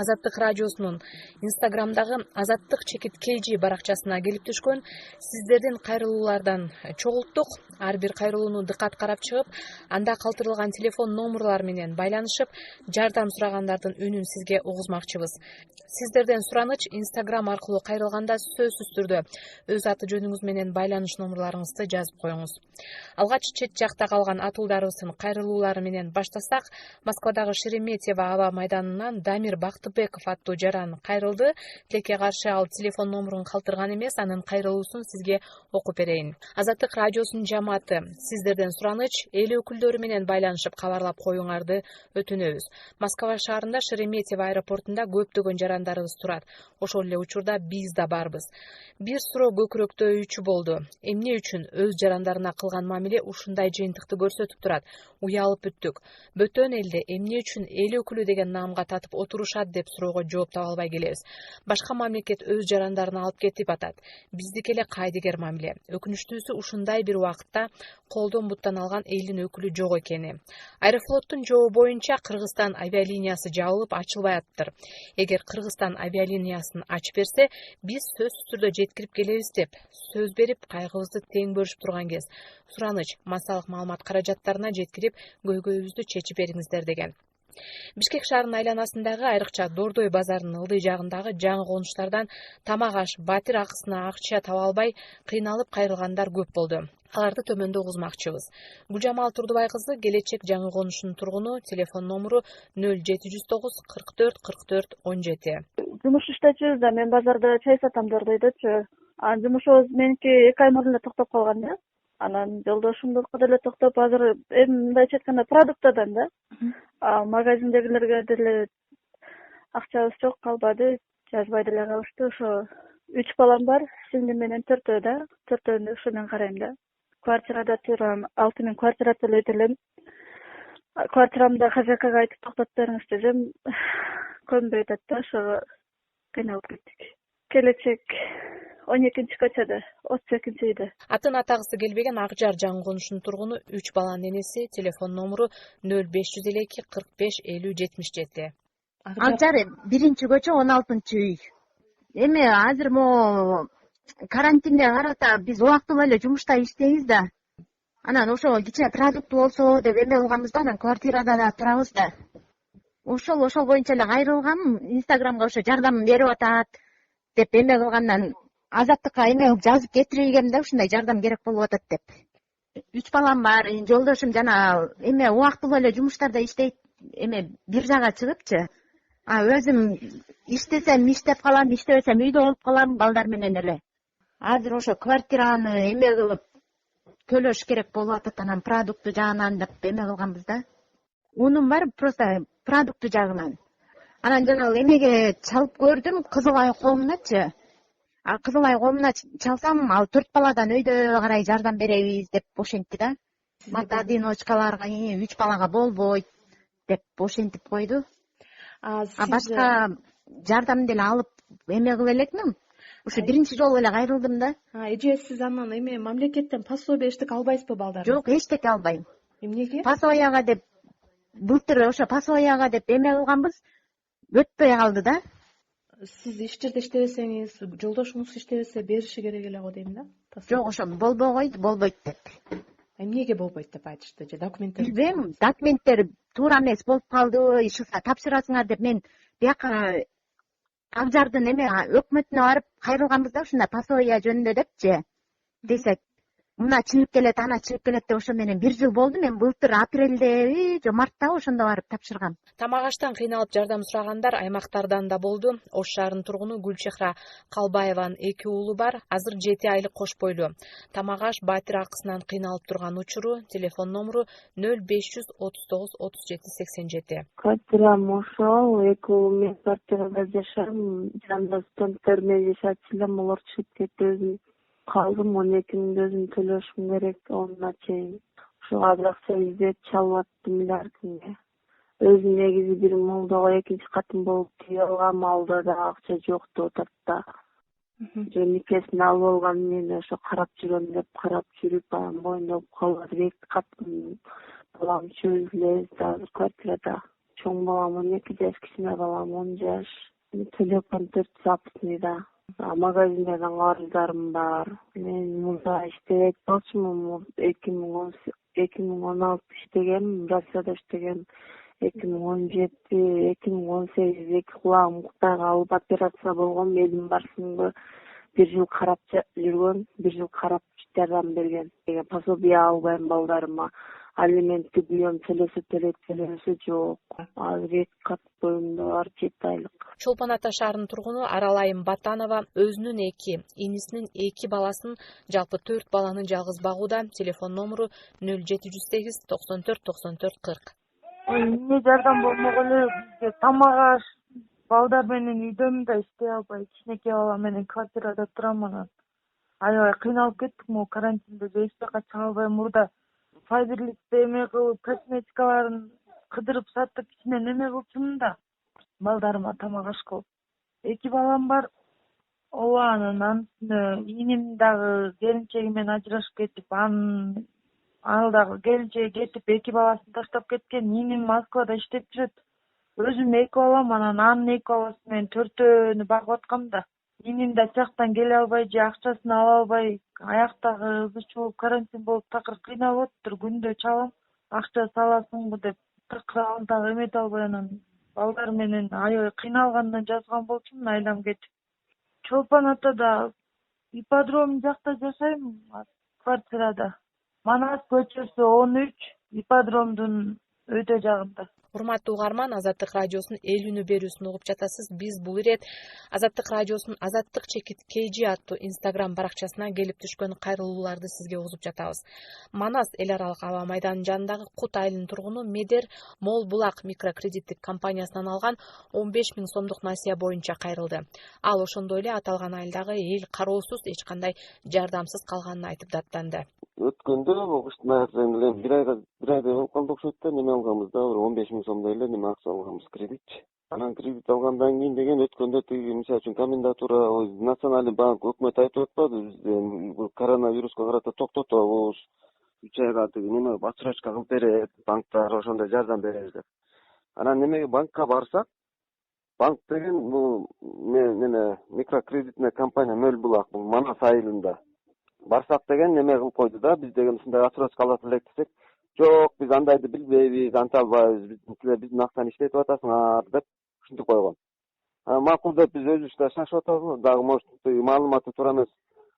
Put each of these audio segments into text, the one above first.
Азаттык радиосунун Инстаграмдагы Азаттык чекит KG баракчасына келип түшкөн сиздердин кайрылуулардан чогулттук. Ар бир кайрылууну дыккат карап чыгып, анда калтырылган телефон номурлары менен байланышып, жардам сурагандардын үнүн сизге угузмакчыбыз. Сиздерден сураныч Инстаграм аркылуу кайрылганда сөзсүз түрдө өз аты жөнүңүз менен байланыш номурларыңызды жазып коюңуз. Алгач чет жакта калган атуулдарыбыздын кайрылуулары менен баштасак, Москвадагы Шереметьево аба майданынан Дамир Бактыбеков аттуу жаран кайрылды. Тилекке каршы ал телефон номурун калтырган эмес, анын кайрылуусун сизге окуп берейин. Азаттык радиосунун жамааты сиздерден сураныч эл өкүлдөрү менен байланышып кабарлап коюңарды өтүнөбүз. Москва шаарында Шереметьево аэропортунда көптөгөн жарандарыбыз турат. Ошол эле учурда биз да барбыз. Бир суроо көкүрөктөөчү болду. Эмне үчүн өз жарандарына кылган мамиле ушундай жыйынтыкты көрсөтүп турат? Уялып бүттүк. Бөтөн элде эмне үчүн эл өкүлү деген наамга татып отурушат деп суроого жооп таба албай келебиз. Башка мамлекет өз жарандарын алып кетип атат. Биздики эле кайдыгер мамиле. Өкүнүчтүүсү ушундай бир убакытта колдон буттан алган элдин өкүлү жок экени. Аэрофлоттун жообу боюнча Кыргызстан авиалиниясы жабылып ачылбай атыптыр. Эгер Кыргызстан авиалиниясын ачып берсе, биз сөзсүз түрдө жеткирип келебиз деп сөз берип, кайгыбызды тең бөлүшүп турган кез. Сураныч массалык маалымат каражаттарына жеткирип, көйгөйүбүздү чечип бериңиздер деген. Бишкек шаарынын айланасындагы, айрыкча Дордой базарынын ылдый жагындагы жаңы конуштардан тамак аш, батир акысына акча таба албай кыйналып кайрылгандар көп болду. Аларды төмөндө угузмакчыбыз. Гүлжамал Турдубай кызы келечек жаңы конушунун тургуну, телефон номуру 0709 44 44 17. Жумуш иштечүбүз да, мен базарда чай сатам Дордойдочу. Жумушубуз меники 2 ай мурун эле токтоп калган да. Анан жолдошумдуку деле токтоп, азыр мындайча айтканда продуктадан да. Магазиндегилерге деле акчабыз жок калбады, жазбай деле калышты. Ошо 3 балам бар, сиңдим менен 4 да. 4 ушу мен карайм да. Квартирада турам, 6 мен квартира төлөйт элем. Квартирамда хозяйкага айтып токтоп бериңиз десем, көнбөй атат да, ошого кыйналып кеттик. Келечек 12-нчи көчөдө, 32-үйдө. Атын атагысы келбеген Акжар жаңы конушунун тургуну 3 баланын энеси, телефон номуру 0552 45 50 77. Акжар 1-нчи көчө 16-үй. Эми азыр могу карантинге карата биз убактылуу эле жумушта иштейбиз да. Анан ошо кичине продукт болсо деп эме кылганбыз да, анан квартирада да турабыз да. Ошол боюнча эле кайрылгам, Инстаграмга ошо жардам берип атат деп эме кылгандан Азаттыкка эме кылып жазып кетиргем да, ушундай жардам керек болуп атат деп. 3 балам бар, жолдошум жана эме убактылуу эле жумуштарда иштейт, эме бир жага чыгыпчы. Өзүм иштесем иштеп калам, иштебесем үйдө болуп калам балдар менен эле. Азыр ошо квартираны эме кылып төлөш керек болуп атат, анан продукту жагынан деп эме кылганбыз да. Унум бар, просто продукту жагынан. Анан жана эмеге чалып көрдүм, Кызылай коомуначы. Кызылай коомуна чалсам, ал 4 баладан өйдө карай жардам беребиз деп ошентти да. Мата-одиночкаларга 3 балага болбойт деп ошентип койду. Башка жардам деле алып эме кыла элекмин. Ушу биринчи жолу эле кайрылдым да. Эже сиз анан эме мамлекеттен пособие эчтеке албайсызбы балдар? Жок, эчтеке албайм. Эмнеге? Пособияга деп былтыр ошо пособияга деп эме кылганбыз, өтпөй калды да. Сиз иш жерде иштебесеңиз, жолдошуңуз иштебесе бериши керек эле го дейм да. Жок, ошо болбойт деп. Эмнеге болбойт деп айтышты же документтер? Билбейм, документтер туура эмес болуп калды, ишка тапшырасыңар деп мен бияка Акжардын эме өкмөтүнө барып кайрылганбыз да, ушундай пособия жөнүндө депчи. Десек, мына чыгып келет, ана чыгып келет деп ошо менен 1 жыл болду. Мен былтыр апрелде же мартта ошондо барып тапшыргам. Тамак аштан кыйналып жардам сурагандар аймактардан да болду. Ош шаарынын тургуну Гүлчехра Калбаеванын 2 уулу бар, азыр 7 айлык кош бойлуу. Тамак аш, батир акысынан кыйналып турган учуру, телефон номуру 0539 37 87. Квартирам ошол, 2 уулу мен квартирада жашайм, жанымда студенттер менен жашачу элем, алар чыгып кетти, өзүм калдым, 12 миң өзүм төлөшүм керек, онуна чейин. Ошого азыр акча издеп чалып аттым миллиардымга. Өзүм негизи бир молдого 2-нчи катым болуп үй алгам, алда да акча жок деп атат да. Никесин алып алган мен ошо карап жүрөм деп карап жүрүп, анан моюндоп калып, 2 катым балам чөзүлөбүз да азыр квартирада. Чоң балам 12 жаш, кичине балам 10 жаш. Телефон 460 магазиндерден карыздарым бар. Мен мурда иштебейт болчумун. 2016 иштегем, Россияда иштегем. 2017, 2018 эки кулагым Кытайга алып операция болгон. Элим барсыңбы 1 жыл карап жүргөн, 1 жыл карап жардам берген. Пособие албайм балдарыма. Алимент түгүлөм, төлөсө жок. Азыр 2 кат боюмда бар, 7 айлык. Чолпон Ата шаарынын тургуну Аралайым Батанова өзүнүн 2, инисинин 2 баласын, жалпы 4 баланы жалгыз багууда. Телефон номеру 0708 94 94 40. Эмне жардам болмок эле бизге тамак аш, балдар менен үйдөм да иштей албай, кичинекей бала менен квартирада турам анан. Аябай кыйналып кеттик могу карантинде, эч жака чыга албай мурда файберликте эме кылып, косметикаларын кыдырып сатып кичине неме кылчумун да балдарыма тамак аш кылып. 2 балам бар. Ооба, анан иним дагы келинчеги менен ажырашып кетип, ал дагы келинчеги кетип 2 баласын таштап кеткен. Иним Москвада иштеп жүрөт. Өзүм 2 балам, анан анын 2 баласы менен 4-өөнү багып аткам да. Иним да жактан келе албай, же акчасын ала албай, аяктагы ызчуу болуп карантин болуп такыр кыйналып атыптыр. Күндө чалам, акча саласыңбы деп такыр ал дагы эмете албай, анан балдар менен аябай кыйналгандан жазган болчумун айлам кетип. Чолпон Атада ипподром жакта жашайм, квартирада. Манас көчөсү 13, ипподромдун өтө жагында. Урматтуу угарман, Азаттык радиосунун эл үнү берүүсүн угуп жатасыз. Биз бул ирет Азаттык радиосунун Азаттык чекит KG аттуу Instagram баракчасына келип түшкөн кайрылууларды сизге угузуп жатабыз. Манас эл аралык аба майданынын жанындагы Кут айылынын тургуну Медер Мол Булак микрокредиттик компаниясынан алган 15 000 сомдук насыя боюнча кайрылды. Ал ошондой эле аталган айылдагы эл кароосуз, эч кандай жардамсыз калганын айтып даттанды. Өткөндө кыштын аягында эле бир айдай болуп калды окшойт да, неме алганбызда 15 000 сомдой эле неме акча алганбыз, кредит. Анан кредит алгандан кийин деген өткөндө тиги мисалы үчүн комендатура, национальный банк, өкмөт айтып атпады бизде коронавируска карата токтотобуз, 3 айга тиги неме отсрочка кылып берет, банктар ошондой жардам беребиз деп. Анан немеге банкка барсак, банк деген бул неме микрокредитная компания Мөл Булак, бул Манас айылында. Барсак деген неме кылып койду да, биз деген ушундай отсрочка алат элек десек, жок, биз андайды билбейбиз, анта албайбыз, биздин актан иштетип атасыңар деп ушинтип койгон. Макул деп биз өзүбүз да шашып атабыз, дагы может маалыматы туура эмес,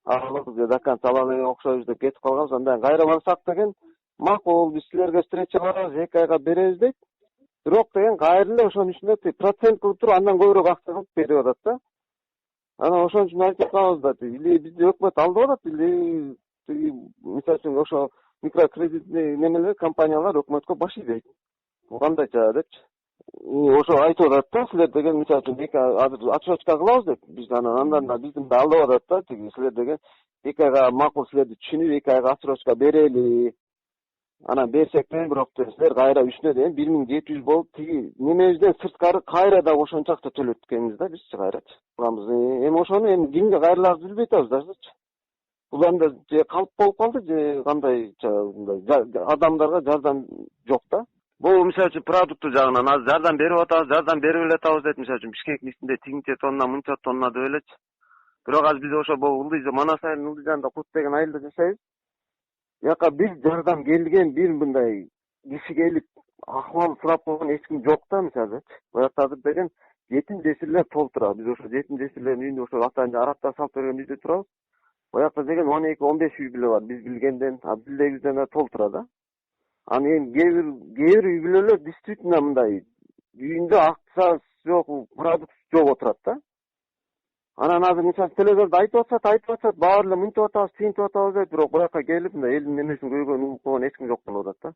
алабыз же до конца алалы окшойбуз деп кетип калганбыз. Андан кайра барсак деген, макул биз силерге встреча барабыз, 2 айга беребиз дейт. Бирок деген кайра эле ошонун үстүнө процент кылып туруп андан көбүрөөк акча кылып берип атат да. Анан ошон үчүн айтып калабыз да, или бизди өкмөт алдып атат, или мисалы үчүн ошо микрокредитный немелер, компаниялар өкмөткө баш ийбейт. Бул кандайча депчи. Ошо айтып атат да, силер деген мисалы үчүн азыр отсрочка кылабыз деп, биз андан да биздин да алдап атат да, тиги силер деген 2 айга макул силерди түшүнүп 2 айга отсрочка берели. Анан берсек деген бирок силер кайра үстүнө деген 1700 болуп, тиги немебизден сырткары кайра да ошончо акча төлөп экенбиз да бизчи кайрачы. Эми ошону кимге кайрыларыбызды билбей атабыз дажычы. Бул анда же калп болуп калды, же кандайча адамдарга жардам жок да. Бул мисалы үчүн продукты жагынан азыр жардам берип атабыз, жардам берип эле атабыз дейт. Мисалы үчүн Бишкектин ичинде тигинче тонна, мынча тонна деп элечи. Бирок азыр биз ошо Ылдый, Манас айылынын Ылдый жанында Кут деген айылда жашайбыз. Яка бир жардам келген, бир мындай киши келип акыбал сурап койгон эч ким жок да, мисалы. Буякта азыр деген жетим жесирлер толтура. Биз ошо жетим жесирлердин үйүндө ошо атайын арабтар салып берген үйдө турабыз. Буякта деген 12-15 үй бүлө бар. Биз билгенден, билдегибизден да толтура да. Анан эми кээ бир үй бүлөлөр действительно мындай үйүндө акчасы жок, продукт жок отурат да. Анан азыр мисалы телевизордо айтып атат, баары эле мынтип атабыз, тигинтип атабыз дейт, бирок буякка келип мындай элдин немесин көйгөйүн угуп койгон эч ким жок болуп атат да.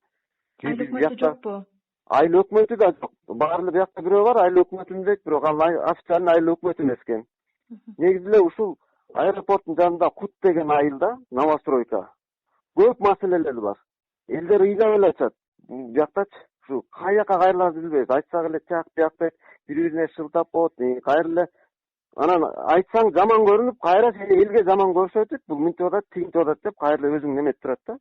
Айыл өкмөтү жокпу? Айыл өкмөтү да жок. Баары эле буякта бирөө бар, айыл өкмөтүн дейт, бирок ал официальный айыл өкмөтү эмес экен. Негизи эле ушул аэропорттун жанында Кут деген айылда, новостройка, көп маселелер бар. Элдер ыйлап эле атат. Буяктачы ушу каяка кайрыларды билбейбиз. Айтсак эле чак бияк дейт, бири-бирине шылтап коет, кайра эле анан айтсаң жаман көрүнүп, кайра сени элге жаман көрсөтүп, бул мынтип атат, тигинтип атат деп кайра эле өзүң неметип турат да.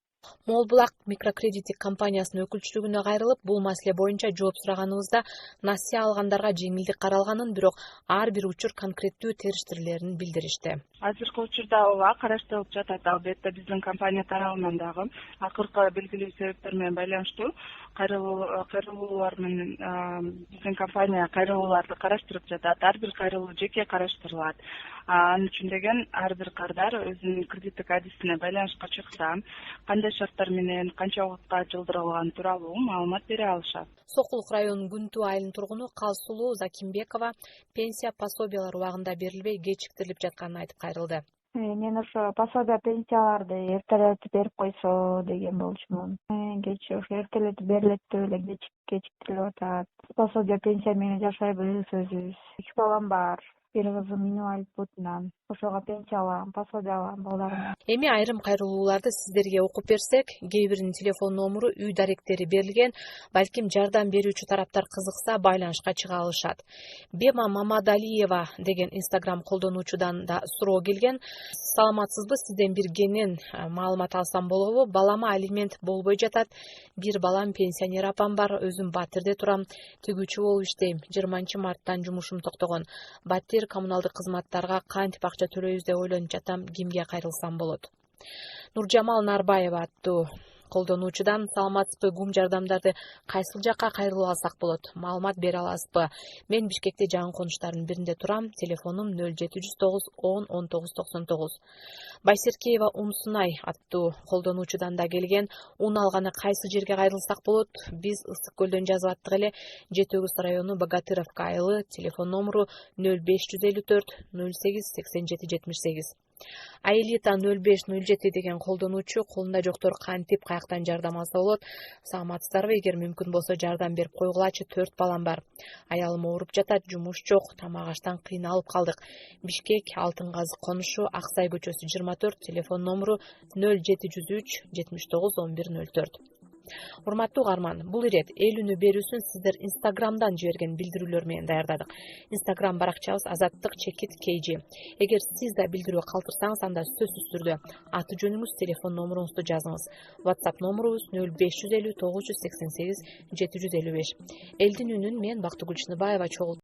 Молбулак микрокредиттик компаниясынын өкүлчүлүгүнө кайрылып, бул маселе боюнча жооп сураганыбызда насыя алгандарга жеңилдик каралганын, бирок ар бир учур конкреттүү териштирилерин билдиришти. Азыркы учурда ооба караштырылып жатат. Албетте биздин компания тарабынан дагы акыркы белгилүү себептер менен байланыштуу кайрылуулар менен биздин компания кайрылууларды караштырып жатат. Ар бир кайрылуу жеке караштырылат. Анын үчүн деген ар бир кардар өзүнүн кредиттик адисине байланышка чыкса, кандай шарттар менен канча убакытка жылдырылганы тууралуу маалымат бере алышат. Сокулук районунун Күнтүү айылынын тургуну Калсулуу Закимбекова пенсия пособиялар убагында берилбей кечиктирилип жатканын айтып кайрылды. Мен ошо пособия пенсияларды эртелетип берип койсо деген болчумун. Кечээ ошо эртелетип берилет деп эле кечиктирилип атат. Пособия пенсия менен жашайбыз өзүбүз. 2 балам бар. Бир кызым инвалид ошого пенсия алам, пособия алам балдарыма. Эми айрым кайрылууларды сиздерге окуп берсек, кээ биринин телефон номуру, үй даректери берилген, балким жардам берүүчү тараптар кызыкса байланышка чыга алышат. Бема Мамадалиева деген инстаграм колдонуучудан да суроо келген. Саламатсызбы, сизден бир кенен маалымат алсам болобу? Балама алимент болбой жатат. Бир балам пенсионер апам бар, өзүм Батирде турам, тигүүчү болуп иштейм. 20-марттан жумушум токтогон. Батир коммуналдык кызматтарга кантип акча төлөйбүз деп ойлонуп жатам, кимге кайрылсам болот? Нуржамал Нарбаева аттуу колдонуучудан саламатсызбы, гум жардамдарды кайсыл жакка кайрылып алсак болот? Маалымат бере аласызбы? Мен Бишкекте жаңы конуштардын биринде турам. Телефонум 0709 10 19 99. Байсеркеева Умсунай аттуу колдонуучудан да келген. Ун алганы кайсы жерге кайрылсак болот? Биз Ысык көлдөн жазып аттык эле. Жети Өгүз району Богатыровка айылы, телефон номуру 0554 08 87 78. Аэлита 0507 деген колдонуучу колунда жоктор кантип каяктан жардам алса болот? Саламатсыздарбы? Эгер мүмкүн болсо жардам берип койгулачы, 4 балам бар. Аялым ооруп жатат, жумуш жок, тамак аштан кыйналып калдык. Бишкек, Алтын Казык конушу, Аксай көчөсү 24, телефон номуру 0703 79 11 04. Урматтуу угарман, бул ирет эл үнү берүүсүн сиздер инстаграмдан жиберген билдирүүлөр менен даярдадык. Инстаграм баракчабыз @azattik_kg. Эгер сиз да билдирүү калтырсаңыз, анда сөзсүз түрдө аты жөнүңүз, телефон номуруңузду жазыңыз. WhatsApp номурубуз 0550 988 755. Элдин үнүн мен Бактыгүл Чыныбаева чогултуп